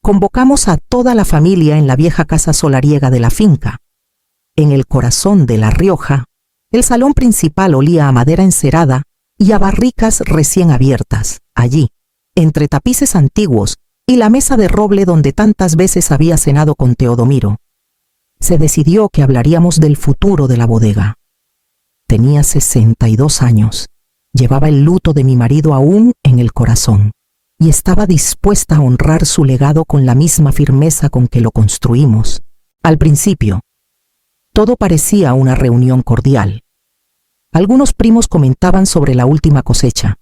convocamos a toda la familia en la vieja casa solariega de la finca. En el corazón de La Rioja, el salón principal olía a madera encerada y a barricas recién abiertas. Allí, entre tapices antiguos y la mesa de roble donde tantas veces había cenado con Teodomiro, se decidió que hablaríamos del futuro de la bodega. Tenía 62 años, llevaba el luto de mi marido aún en el corazón y estaba dispuesta a honrar su legado con la misma firmeza con que lo construimos. Al principio, todo parecía una reunión cordial. Algunos primos comentaban sobre la última cosecha.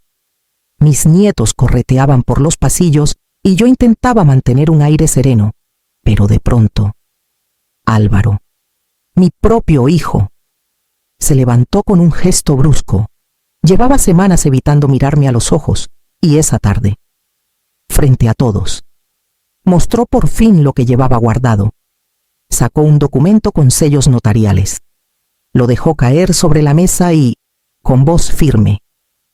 Mis nietos correteaban por los pasillos y yo intentaba mantener un aire sereno, pero de pronto, Álvaro, mi propio hijo, se levantó con un gesto brusco. Llevaba semanas evitando mirarme a los ojos, y esa tarde, frente a todos, mostró por fin lo que llevaba guardado. Sacó un documento con sellos notariales. Lo dejó caer sobre la mesa y, con voz firme,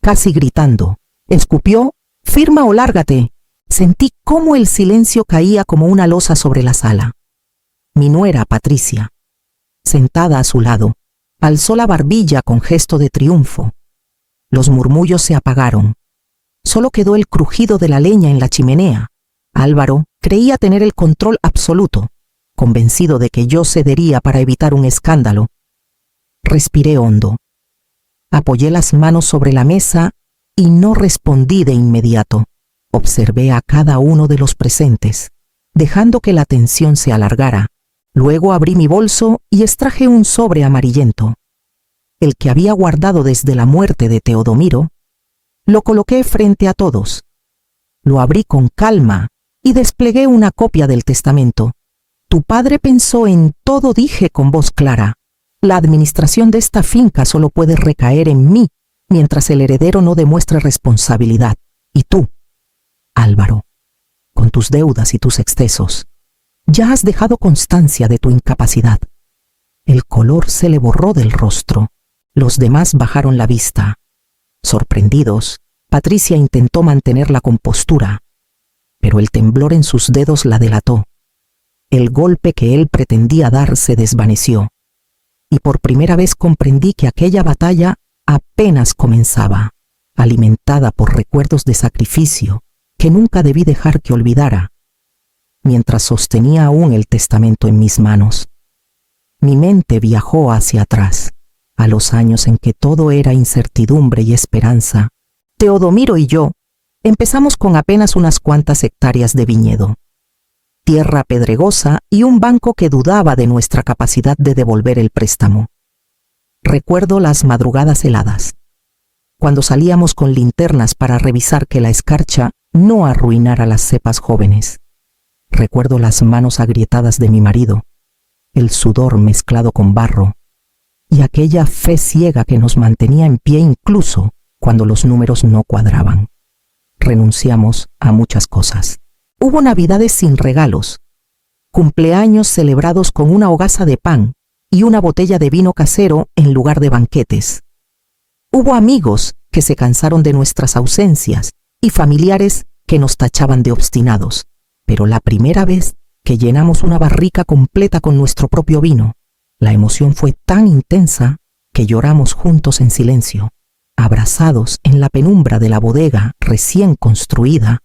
casi gritando, escupió: «¡Firma o lárgate!». Sentí cómo el silencio caía como una losa sobre la sala. Mi nuera, Patricia, sentada a su lado, alzó la barbilla con gesto de triunfo. Los murmullos se apagaron. Solo quedó el crujido de la leña en la chimenea. Álvaro creía tener el control absoluto, convencido de que yo cedería para evitar un escándalo. Respiré hondo. Apoyé las manos sobre la mesa y no respondí de inmediato. Observé a cada uno de los presentes, dejando que la tensión se alargara. Luego abrí mi bolso y extraje un sobre amarillento, el que había guardado desde la muerte de Teodomiro. Lo coloqué frente a todos. Lo abrí con calma y desplegué una copia del testamento. «Tu padre pensó en todo», dije con voz clara. «La administración de esta finca solo puede recaer en mí mientras el heredero no demuestre responsabilidad. Y tú, Álvaro, con tus deudas y tus excesos, ya has dejado constancia de tu incapacidad». El color se le borró del rostro. Los demás bajaron la vista. Sorprendidos, Patricia intentó mantener la compostura, pero el temblor en sus dedos la delató. El golpe que él pretendía dar se desvaneció, y por primera vez comprendí que aquella batalla apenas comenzaba, alimentada por recuerdos de sacrificio que nunca debí dejar que olvidara. Mientras sostenía aún el testamento en mis manos, mi mente viajó hacia atrás, a los años en que todo era incertidumbre y esperanza. Teodomiro y yo empezamos con apenas unas cuantas hectáreas de viñedo, tierra pedregosa y un banco que dudaba de nuestra capacidad de devolver el préstamo. Recuerdo las madrugadas heladas, cuando salíamos con linternas para revisar que la escarcha no arruinara las cepas jóvenes. Recuerdo las manos agrietadas de mi marido, el sudor mezclado con barro, y aquella fe ciega que nos mantenía en pie incluso cuando los números no cuadraban. Renunciamos a muchas cosas. Hubo navidades sin regalos, cumpleaños celebrados con una hogaza de pan y una botella de vino casero en lugar de banquetes. Hubo amigos que se cansaron de nuestras ausencias y familiares que nos tachaban de obstinados. Pero la primera vez que llenamos una barrica completa con nuestro propio vino, la emoción fue tan intensa que lloramos juntos en silencio, abrazados en la penumbra de la bodega recién construida.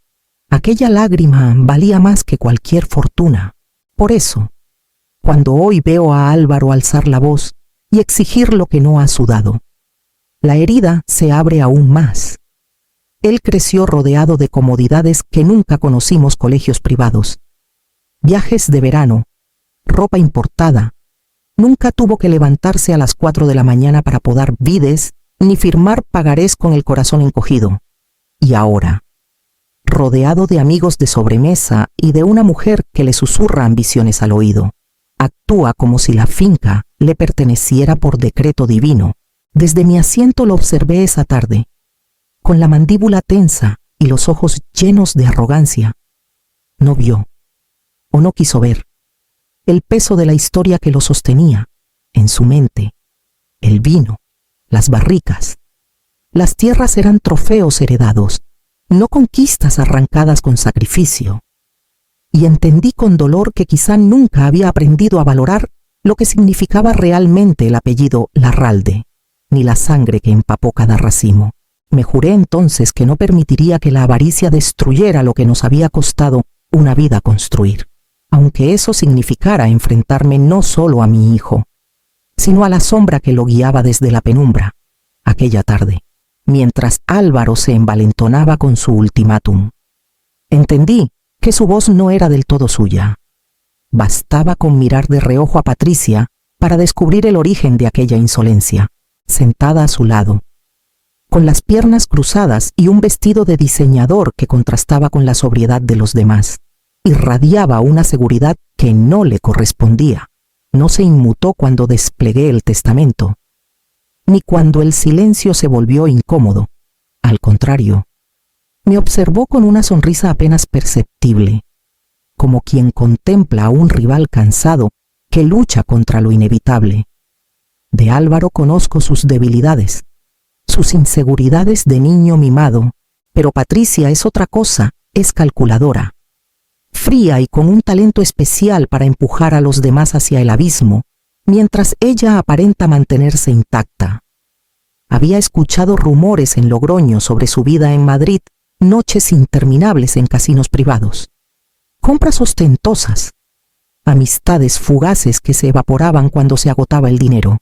Aquella lágrima valía más que cualquier fortuna. Por eso, cuando hoy veo a Álvaro alzar la voz y exigir lo que no ha sudado, la herida se abre aún más. Él creció rodeado de comodidades que nunca conocimos: colegios privados, viajes de verano, ropa importada. Nunca tuvo que levantarse a las 4 de la mañana para podar vides ni firmar pagarés con el corazón encogido. Y ahora, rodeado de amigos de sobremesa y de una mujer que le susurra ambiciones al oído, actúa como si la finca le perteneciera por decreto divino. Desde mi asiento lo observé esa tarde, con la mandíbula tensa y los ojos llenos de arrogancia. No vio, o no quiso ver, el peso de la historia que lo sostenía en su mente. El vino, las barricas, las tierras eran trofeos heredados, no conquistas arrancadas con sacrificio. y entendí con dolor que quizá nunca había aprendido a valorar lo que significaba realmente el apellido Larralde, ni la sangre que empapó cada racimo. Me juré entonces que no permitiría que la avaricia destruyera lo que nos había costado una vida construir, aunque eso significara enfrentarme no solo a mi hijo, sino a la sombra que lo guiaba desde la penumbra, aquella tarde, mientras Álvaro se envalentonaba con su ultimátum. Entendí que su voz no era del todo suya. Bastaba con mirar de reojo a Patricia para descubrir el origen de aquella insolencia, sentada a su lado, con las piernas cruzadas y un vestido de diseñador que contrastaba con la sobriedad de los demás. Irradiaba una seguridad que no le correspondía. No se inmutó cuando desplegué el testamento, ni cuando el silencio se volvió incómodo. Al contrario, me observó con una sonrisa apenas perceptible, como quien contempla a un rival cansado que lucha contra lo inevitable. De Álvaro conozco sus debilidades, sus inseguridades de niño mimado, pero Patricia es otra cosa, es calculadora, fría y con un talento especial para empujar a los demás hacia el abismo, mientras ella aparenta mantenerse intacta. Había escuchado rumores en Logroño sobre su vida en Madrid, noches interminables en casinos privados, compras ostentosas, amistades fugaces que se evaporaban cuando se agotaba el dinero,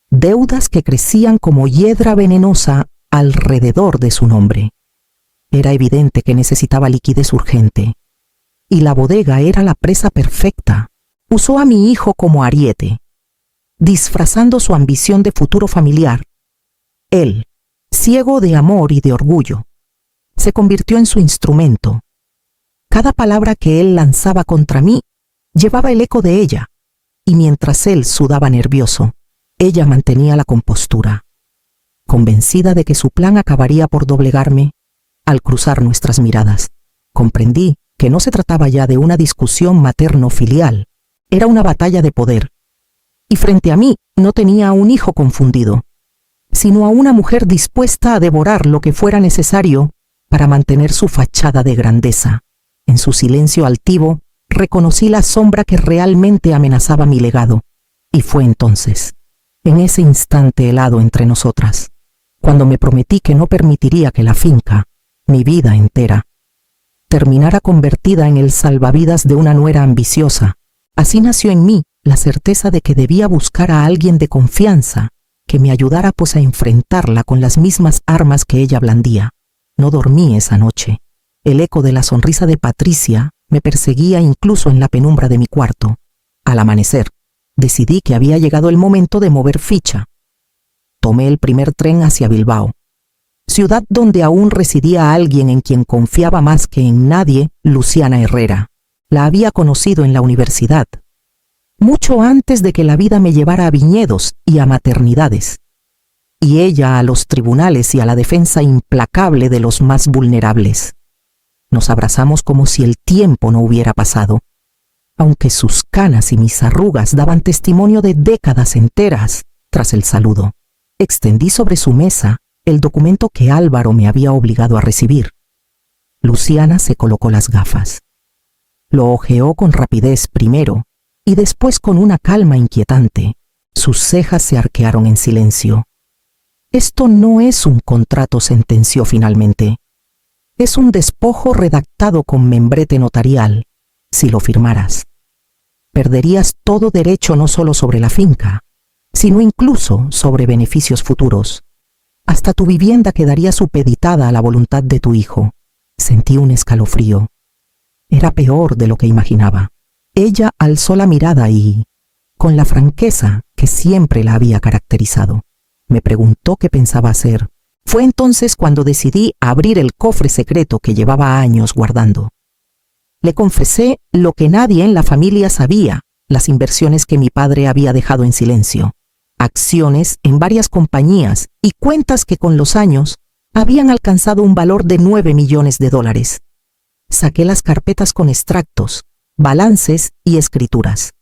deudas que crecían como hiedra venenosa alrededor de su nombre. Era evidente que necesitaba liquidez urgente, y la bodega era la presa perfecta. Usó a mi hijo como ariete, disfrazando su ambición de futuro familiar. Él, ciego de amor y de orgullo, se convirtió en su instrumento. Cada palabra que él lanzaba contra mí llevaba el eco de ella, y mientras él sudaba nervioso, ella mantenía la compostura, convencida de que su plan acabaría por doblegarme. Al cruzar nuestras miradas, comprendí que no se trataba ya de una discusión materno-filial, era una batalla de poder. Y frente a mí no tenía a un hijo confundido, sino a una mujer dispuesta a devorar lo que fuera necesario para mantener su fachada de grandeza. En su silencio altivo, reconocí la sombra que realmente amenazaba mi legado. Y fue entonces, en ese instante helado entre nosotras, cuando me prometí que no permitiría que la finca, mi vida entera, terminara convertida en el salvavidas de una nuera ambiciosa. Así nació en mí la certeza de que debía buscar a alguien de confianza que me ayudara pues a enfrentarla con las mismas armas que ella blandía. No dormí esa noche. El eco de la sonrisa de Patricia me perseguía incluso en la penumbra de mi cuarto. Al amanecer, decidí que había llegado el momento de mover ficha. Tomé el primer tren hacia Bilbao, ciudad donde aún residía alguien en quien confiaba más que en nadie, Luciana Herrera. La había conocido en la universidad, mucho antes de que la vida me llevara a viñedos y a maternidades, y ella a los tribunales y a la defensa implacable de los más vulnerables. Nos abrazamos como si el tiempo no hubiera pasado, aunque sus canas y mis arrugas daban testimonio de décadas enteras. Tras el saludo, extendí sobre su mesa el documento que Álvaro me había obligado a recibir. Luciana se colocó las gafas. Lo hojeó con rapidez primero y después con una calma inquietante. Sus cejas se arquearon en silencio. Esto no es un contrato, sentenció finalmente. Es un despojo redactado con membrete notarial. Si lo firmaras, perderías todo derecho no solo sobre la finca, sino incluso sobre beneficios futuros. Hasta tu vivienda quedaría supeditada a la voluntad de tu hijo. Sentí un escalofrío. Era peor de lo que imaginaba. Ella alzó la mirada y, con la franqueza que siempre la había caracterizado, me preguntó qué pensaba hacer. Fue entonces cuando decidí abrir el cofre secreto que llevaba años guardando. Le confesé lo que nadie en la familia sabía, las inversiones que mi padre había dejado en silencio, acciones en varias compañías y cuentas que con los años habían alcanzado un valor de 9 millones de dólares. Saqué las carpetas con extractos, balances y escrituras.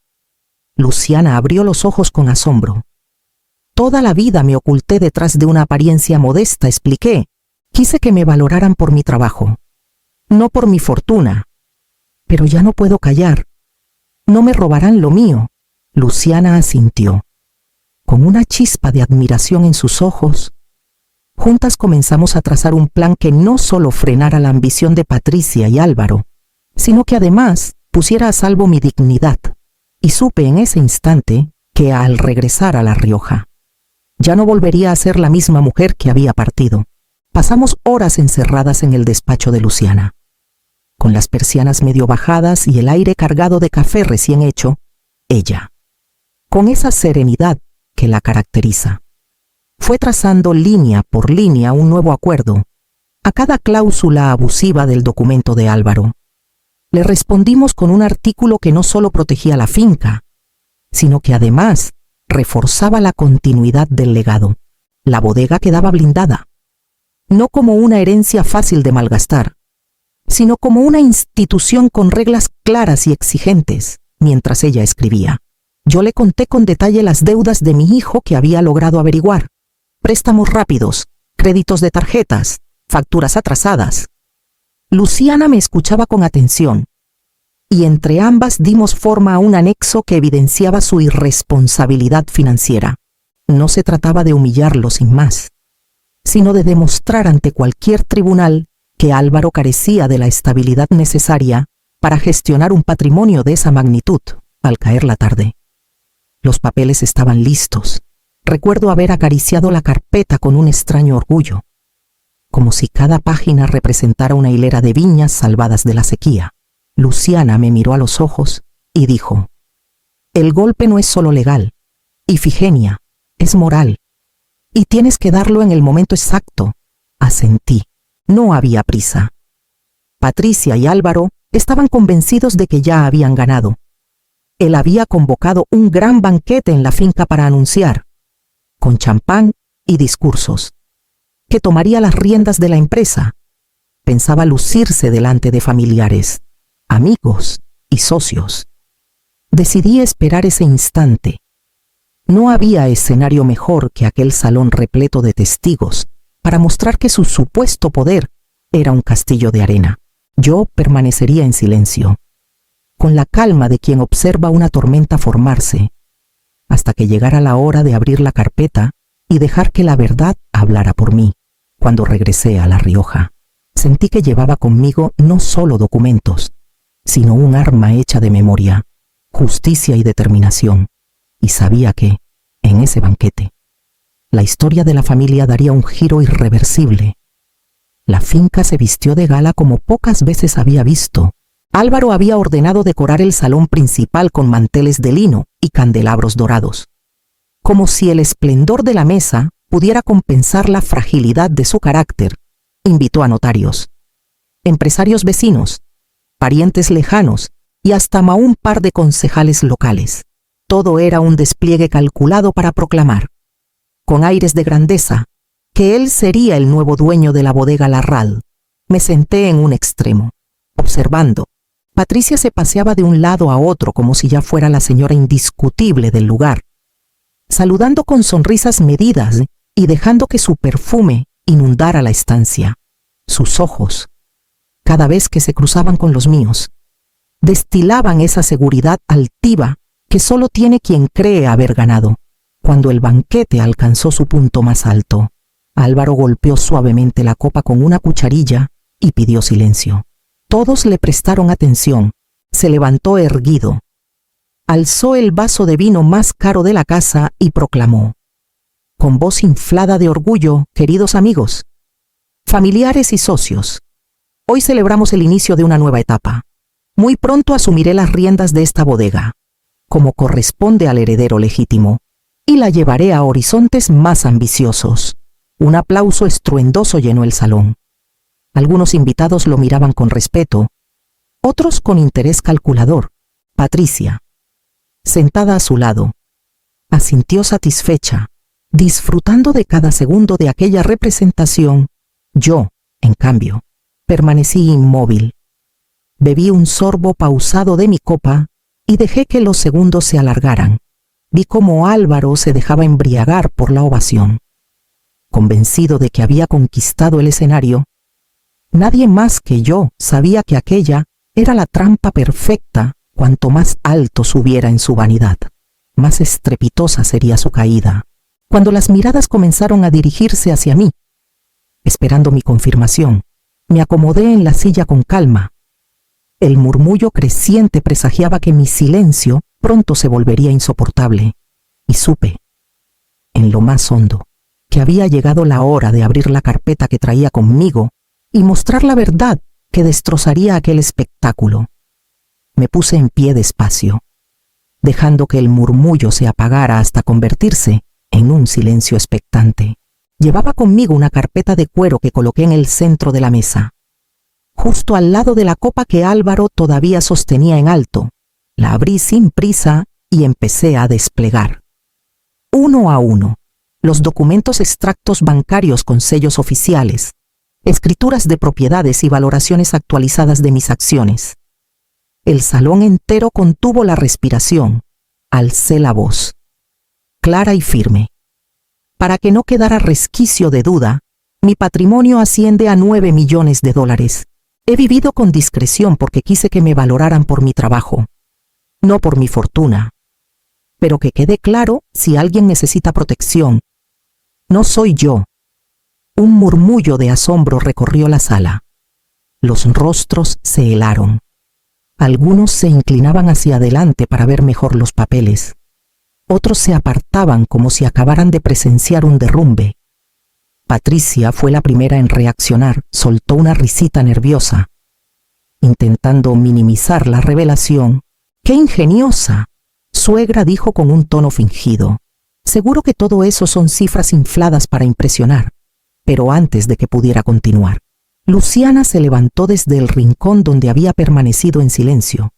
Luciana abrió los ojos con asombro. Toda la vida me oculté detrás de una apariencia modesta, expliqué. Quise que me valoraran por mi trabajo, no por mi fortuna. Pero ya no puedo callar. No me robarán lo mío. Luciana asintió. Con una chispa de admiración en sus ojos, juntas comenzamos a trazar un plan que no solo frenara la ambición de Patricia y Álvaro, sino que además pusiera a salvo mi dignidad. Y supe en ese instante que al regresar a La Rioja, ya no volvería a ser la misma mujer que había partido. Pasamos horas encerradas en el despacho de Luciana. Con las persianas medio bajadas y el aire cargado de café recién hecho, ella, con esa serenidad que la caracteriza, fue trazando línea por línea un nuevo acuerdo a cada cláusula abusiva del documento de Álvaro. Le respondimos con un artículo que no solo protegía la finca, sino que además reforzaba la continuidad del legado. La bodega quedaba blindada, no como una herencia fácil de malgastar, sino como una institución con reglas claras y exigentes. Mientras ella escribía, yo le conté con detalle las deudas de mi hijo que había logrado averiguar: préstamos rápidos, créditos de tarjetas, facturas atrasadas. Luciana me escuchaba con atención, y entre ambas dimos forma a un anexo que evidenciaba su irresponsabilidad financiera. No se trataba de humillarlo sin más, sino de demostrar ante cualquier tribunal que Álvaro carecía de la estabilidad necesaria para gestionar un patrimonio de esa magnitud al caer la tarde. Los papeles estaban listos. Recuerdo haber acariciado la carpeta con un extraño orgullo, como si cada página representara una hilera de viñas salvadas de la sequía. Luciana me miró a los ojos y dijo: el golpe no es solo legal, Ifigenia, es moral, y tienes que darlo en el momento exacto. Asentí. No había prisa. Patricia y Álvaro estaban convencidos de que ya habían ganado. Él había convocado un gran banquete en la finca para anunciar, con champán y discursos, que tomaría las riendas de la empresa. Pensaba lucirse delante de familiares, amigos y socios. Decidí esperar ese instante. No había escenario mejor que aquel salón repleto de testigos para mostrar que su supuesto poder era un castillo de arena. Yo permanecería en silencio, con la calma de quien observa una tormenta formarse, hasta que llegara la hora de abrir la carpeta y dejar que la verdad hablara por mí. Cuando regresé a La Rioja, sentí que llevaba conmigo no solo documentos, sino un arma hecha de memoria, justicia y determinación, y sabía que, en ese banquete, la historia de la familia daría un giro irreversible. La finca se vistió de gala como pocas veces había visto. Álvaro había ordenado decorar el salón principal con manteles de lino y candelabros dorados, como si el esplendor de la mesa pudiera compensar la fragilidad de su carácter. Invitó a notarios, empresarios vecinos, parientes lejanos y hasta un par de concejales locales. Todo era un despliegue calculado para proclamar, con aires de grandeza, que él sería el nuevo dueño de la bodega Larral. Me senté en un extremo, observando. Patricia se paseaba de un lado a otro como si ya fuera la señora indiscutible del lugar, saludando con sonrisas medidas y dejando que su perfume inundara la estancia. Sus ojos, cada vez que se cruzaban con los míos, destilaban esa seguridad altiva que solo tiene quien cree haber ganado. Cuando el banquete alcanzó su punto más alto, Álvaro golpeó suavemente la copa con una cucharilla y pidió silencio. Todos le prestaron atención. Se levantó erguido, alzó el vaso de vino más caro de la casa y proclamó, con voz inflada de orgullo: queridos amigos, familiares y socios, hoy celebramos el inicio de una nueva etapa. Muy pronto asumiré las riendas de esta bodega, como corresponde al heredero legítimo, y la llevaré a horizontes más ambiciosos. Un aplauso estruendoso llenó el salón. Algunos invitados lo miraban con respeto, otros con interés calculador. Patricia, sentada a su lado, asintió satisfecha, disfrutando de cada segundo de aquella representación. Yo, en cambio, permanecí inmóvil. Bebí un sorbo pausado de mi copa y dejé que los segundos se alargaran. Vi cómo Álvaro se dejaba embriagar por la ovación. Convencido de que había conquistado el escenario, nadie más que yo sabía que aquella Era la trampa perfecta. Cuanto más alto subiera en su vanidad, más estrepitosa sería su caída. Cuando las miradas comenzaron a dirigirse hacia mí, esperando mi confirmación, me acomodé en la silla con calma. El murmullo creciente presagiaba que mi silencio pronto se volvería insoportable, y supe, en lo más hondo, que había llegado la hora de abrir la carpeta que traía conmigo y mostrar la verdad que destrozaría aquel espectáculo. Me puse en pie despacio, dejando que el murmullo se apagara hasta convertirse en un silencio expectante. Llevaba conmigo una carpeta de cuero que coloqué en el centro de la mesa, justo al lado de la copa que Álvaro todavía sostenía en alto. La abrí sin prisa y empecé a desplegar, uno a uno, los documentos extractos bancarios con sellos oficiales, escrituras de propiedades y valoraciones actualizadas de mis acciones. El salón entero contuvo la respiración. Alcé la voz, clara y firme. Para que no quedara resquicio de duda, mi patrimonio asciende a 9 millones de dólares. He vivido con discreción porque quise que me valoraran por mi trabajo, no por mi fortuna. Pero que quede claro, si alguien necesita protección, no soy yo. Un murmullo de asombro recorrió la sala. Los rostros se helaron. Algunos se inclinaban hacia adelante para ver mejor los papeles. Otros se apartaban como si acabaran de presenciar un derrumbe. Patricia fue la primera en reaccionar. Soltó una risita nerviosa, intentando minimizar la revelación. ¡Qué ingeniosa!, suegra dijo con un tono fingido. Seguro que todo eso son cifras infladas para impresionar. Pero antes de que pudiera continuar, Luciana se levantó desde el rincón donde había permanecido en silencio.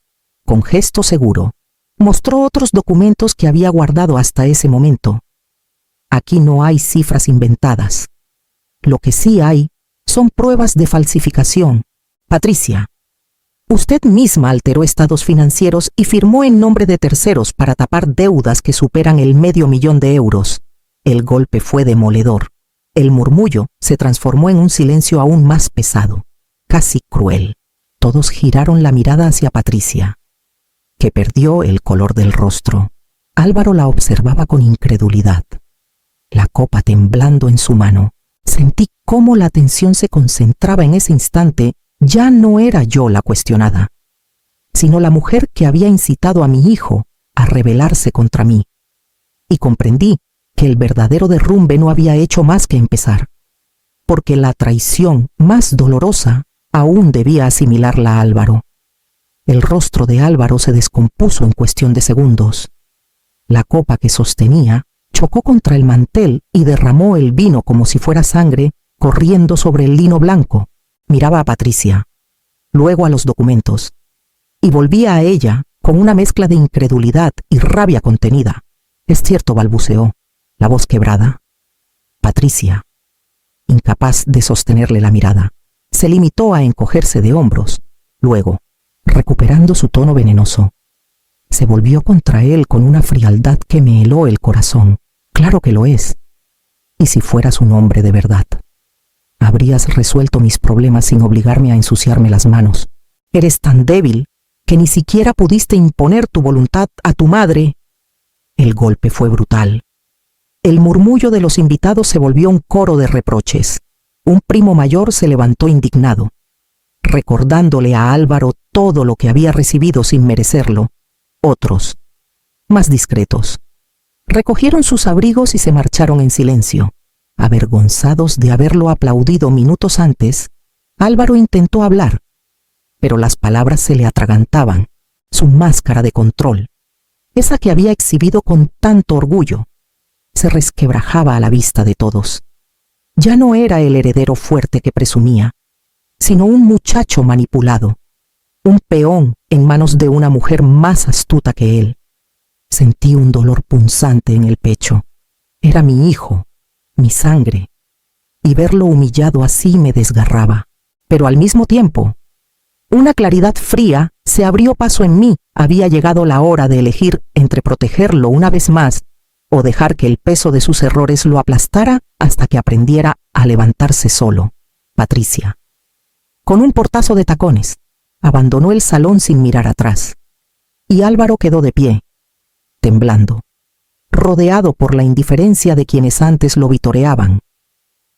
Con gesto seguro, mostró otros documentos que había guardado hasta ese momento. Aquí no hay cifras inventadas. Lo que sí hay son pruebas de falsificación. Patricia, usted misma alteró estados financieros y firmó en nombre de terceros para tapar deudas que superan el $500,000. El golpe fue demoledor. El murmullo se transformó en un silencio aún más pesado, casi cruel. Todos giraron la mirada hacia Patricia, que perdió el color del rostro. Álvaro la observaba con incredulidad, la copa temblando en su mano. Sentí cómo la atención se concentraba en ese instante. Ya no era yo la cuestionada, sino la mujer que había incitado a mi hijo a rebelarse contra mí. Y comprendí que el verdadero derrumbe no había hecho más que empezar, porque la traición más dolorosa aún debía asimilarla a Álvaro. El rostro de Álvaro se descompuso en cuestión de segundos. La copa que sostenía chocó contra el mantel y derramó el vino como si fuera sangre corriendo sobre el lino blanco. Miraba a Patricia, luego a los documentos, y volvía a ella con una mezcla de incredulidad y rabia contenida. Es cierto, balbuceó, la voz quebrada. Patricia, incapaz de sostenerle la mirada, se limitó a encogerse de hombros. Luego, recuperando su tono venenoso, se volvió contra él con una frialdad que me heló el corazón. Claro que lo es. Y si fueras un hombre de verdad, habrías resuelto mis problemas sin obligarme a ensuciarme las manos. Eres tan débil que ni siquiera pudiste imponer tu voluntad a tu madre. El golpe fue brutal. El murmullo de los invitados se volvió un coro de reproches. Un primo mayor se levantó indignado, recordándole a Álvaro todo lo que había recibido sin merecerlo. Otros, más discretos, recogieron sus abrigos y se marcharon en silencio. Avergonzados de haberlo aplaudido minutos antes, Álvaro intentó hablar, pero las palabras se le atragantaban. Su máscara de control, esa que había exhibido con tanto orgullo, se resquebrajaba a la vista de todos. Ya no era el heredero fuerte que presumía, sino un muchacho manipulado, un peón en manos de una mujer más astuta que él. Sentí un dolor punzante en el pecho. Era mi hijo, mi sangre, y verlo humillado así me desgarraba. Pero al mismo tiempo, una claridad fría se abrió paso en mí. Había llegado la hora de elegir entre protegerlo una vez más o dejar que el peso de sus errores lo aplastara hasta que aprendiera a levantarse solo. Patricia, con un portazo de tacones, abandonó el salón sin mirar atrás. Y Álvaro quedó de pie, temblando, rodeado por la indiferencia de quienes antes lo vitoreaban.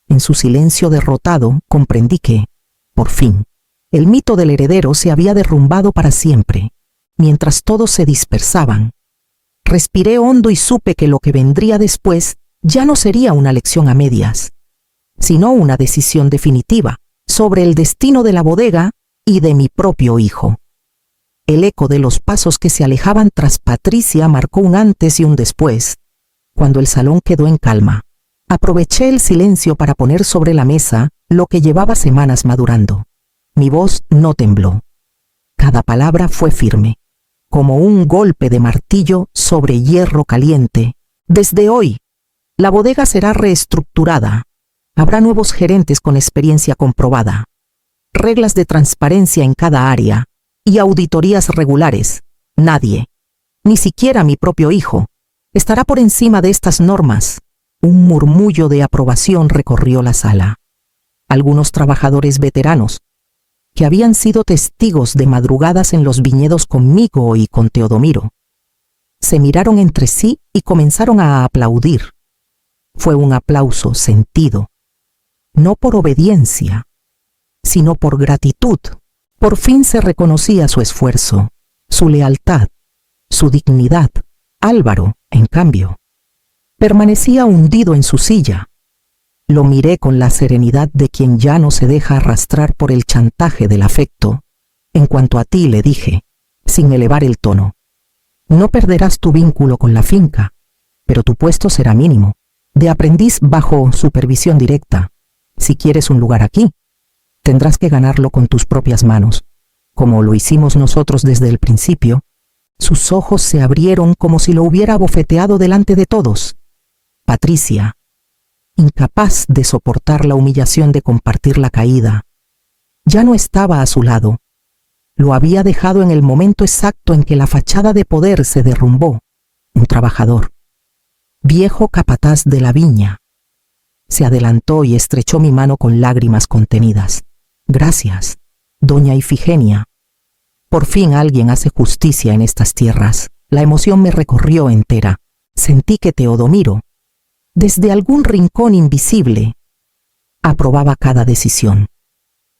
En su silencio derrotado, comprendí que, por fin, el mito del heredero se había derrumbado para siempre, mientras todos se dispersaban. Respiré hondo y supe que lo que vendría después ya no sería una lección a medias, sino una decisión definitiva sobre el destino de la bodega y de mi propio hijo. El eco de los pasos que se alejaban tras Patricia marcó un antes y un después. Cuando el salón quedó en calma, aproveché el silencio para poner sobre la mesa lo que llevaba semanas madurando. Mi voz no tembló. Cada palabra fue firme, como un golpe de martillo sobre hierro caliente. Desde hoy, la bodega será reestructurada. Habrá nuevos gerentes con experiencia comprobada, reglas de transparencia en cada área y auditorías regulares. Nadie, ni siquiera mi propio hijo, estará por encima de estas normas. Un murmullo de aprobación recorrió la sala. Algunos trabajadores veteranos, que habían sido testigos de madrugadas en los viñedos conmigo y con Teodomiro, se miraron entre sí y comenzaron a aplaudir. Fue un aplauso sentido, no por obediencia, sino por gratitud. Por fin se reconocía su esfuerzo, su lealtad, su dignidad. Álvaro, en cambio, permanecía hundido en su silla. Lo miré con la serenidad de quien ya no se deja arrastrar por el chantaje del afecto. En cuanto a ti, le dije, sin elevar el tono, no perderás tu vínculo con la finca, pero tu puesto será mínimo, de aprendiz bajo supervisión directa. Si quieres un lugar aquí, tendrás que ganarlo con tus propias manos, como lo hicimos nosotros desde el principio. Sus ojos se abrieron como si lo hubiera bofeteado delante de todos. Patricia, incapaz de soportar la humillación de compartir la caída, ya no estaba a su lado. Lo había dejado en el momento exacto en que la fachada de poder se derrumbó. Un trabajador, viejo capataz de la viña, se adelantó y estrechó mi mano con lágrimas contenidas. Gracias, doña Ifigenia. Por fin alguien hace justicia en estas tierras. La emoción me recorrió entera. Sentí que Teodomiro, desde algún rincón invisible, aprobaba cada decisión.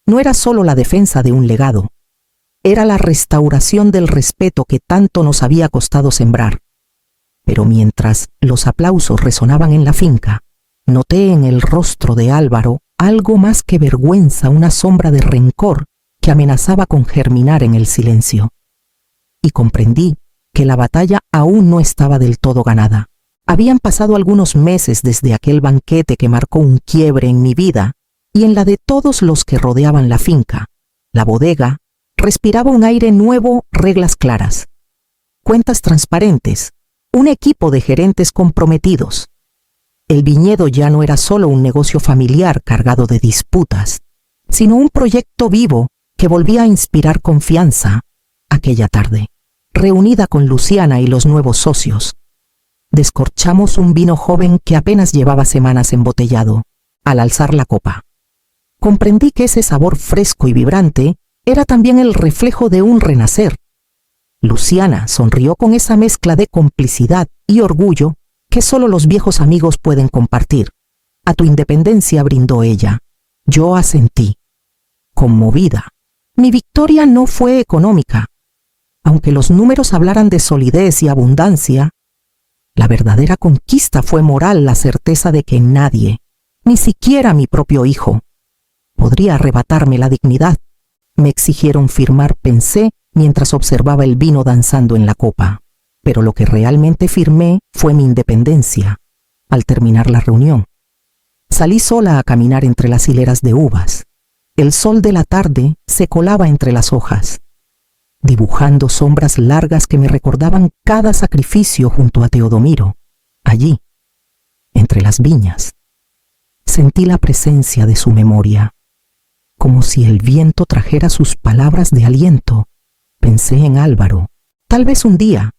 No era solo la defensa de un legado, era la restauración del respeto que tanto nos había costado sembrar. Pero mientras los aplausos resonaban en la finca, noté en el rostro de Álvaro algo más que vergüenza, una sombra de rencor que amenazaba con germinar en el silencio. Y comprendí que la batalla aún no estaba del todo ganada. Habían pasado algunos meses desde aquel banquete que marcó un quiebre en mi vida y en la de todos los que rodeaban la finca. La bodega respiraba un aire nuevo, reglas claras, cuentas transparentes, un equipo de gerentes comprometidos. El viñedo ya no era solo un negocio familiar cargado de disputas, sino un proyecto vivo que volvía a inspirar confianza. Aquella tarde, reunida con Luciana y los nuevos socios, descorchamos un vino joven que apenas llevaba semanas embotellado. Al alzar la copa, comprendí que ese sabor fresco y vibrante era también el reflejo de un renacer. Luciana sonrió con esa mezcla de complicidad y orgullo que solo los viejos amigos pueden compartir. A tu independencia, brindó ella. Yo asentí, conmovida. Mi victoria no fue económica. Aunque los números hablaran de solidez y abundancia, la verdadera conquista fue moral, la certeza de que nadie, ni siquiera mi propio hijo, podría arrebatarme la dignidad. Me exigieron firmar, pensé, mientras observaba el vino danzando en la copa. Pero lo que realmente firmé fue mi independencia. Al terminar la reunión, salí sola a caminar entre las hileras de uvas. El sol de la tarde se colaba entre las hojas, dibujando sombras largas que me recordaban cada sacrificio junto a Teodomiro. Allí, entre las viñas, sentí la presencia de su memoria, como si el viento trajera sus palabras de aliento. Pensé en Álvaro. Tal vez un día,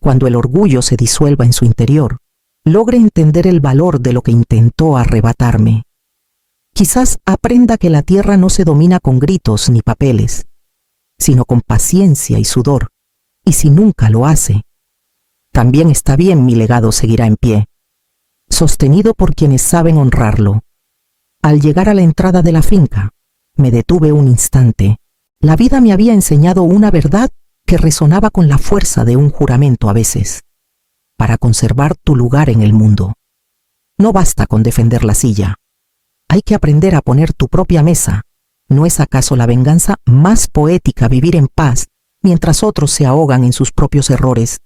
cuando el orgullo se disuelva en su interior, logre entender el valor de lo que intentó arrebatarme. Quizás aprenda que la tierra no se domina con gritos ni papeles, sino con paciencia y sudor. Y si nunca lo hace, también está bien, mi legado seguirá en pie, sostenido por quienes saben honrarlo. Al llegar a la entrada de la finca, me detuve un instante. La vida me había enseñado una verdad que resonaba con la fuerza de un juramento a veces. Para conservar tu lugar en el mundo, no basta con defender la silla. Hay que aprender a poner tu propia mesa. ¿No es acaso la venganza más poética vivir en paz mientras otros se ahogan en sus propios errores